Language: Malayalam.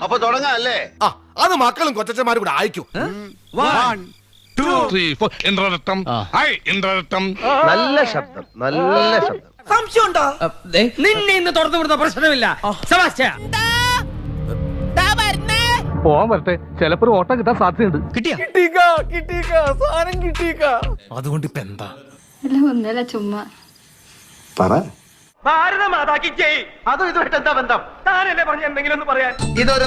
അപ്പൊ തുടങ്ങാം അല്ലേ? അത് മക്കളും കൊച്ചന്മാരും കൂടെ അയക്കും. 1 2 3 4 ഇന്ദ്രരത്തം ഇന്ദ്രരത്തം. നല്ല ശബ്ദം, നല്ല ശബ്ദം. സംശയമുണ്ടോ? നിന്നെ ഇന്ന് തുറന്നു വിടുന്ന പ്രശ്നമില്ല. പോവാൻ വരട്ടെ, ചിലപ്പോ ഒരു ഓട്ടം കിട്ടാൻ സാധ്യതയുണ്ട്. അതുകൊണ്ട് ഇപ്പൊ എന്താ ഒന്നല്ല ചുമ്മാ പറ. ഭാരത മാതാക്ക് ജയ്. അതും ഇതുമായിട്ട് എന്താ ബന്ധം? താനല്ലേ പറഞ്ഞ എന്തെങ്കിലും ഒന്ന് പറയാൻ. ഇതൊരു